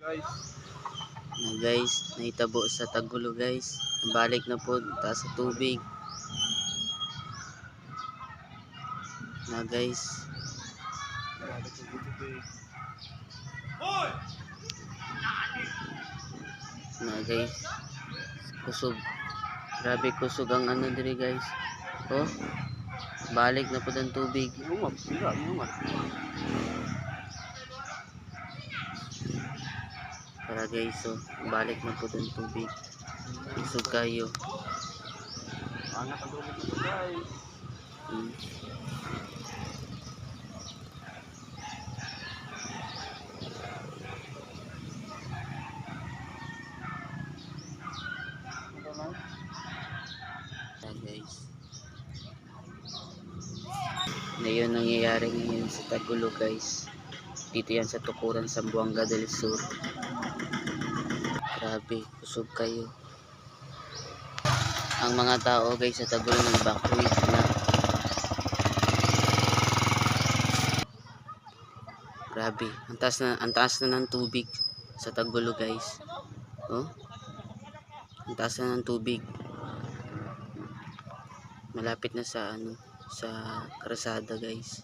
Guys, Na guys, nahitabo sa Tagulo guys. Balik na po taas sa tubig. Na guys. balik sa tubig. Na guys. Kusog. Grabe kusog ang ano diri guys. Oh. Balik na po ang tubig. Lumab, sila, lumab. Para guys, so balik na po ang tubig. Kusog kayo. Angat ang tubig ito guys. Hmm. Guys. Ngayon nangyayari ngayon sa Tagulo guys. Dito yan sa tukuran sa Buanga del Sur. Grabe, kusog kayo. Ang mga tao guys sa Tagulo nag-evacuate na. Grabe, ang taas na ng tubig sa Tagulo guys. Oh. Ang taas na ng tubig. Malapit na sa sa kalsada guys.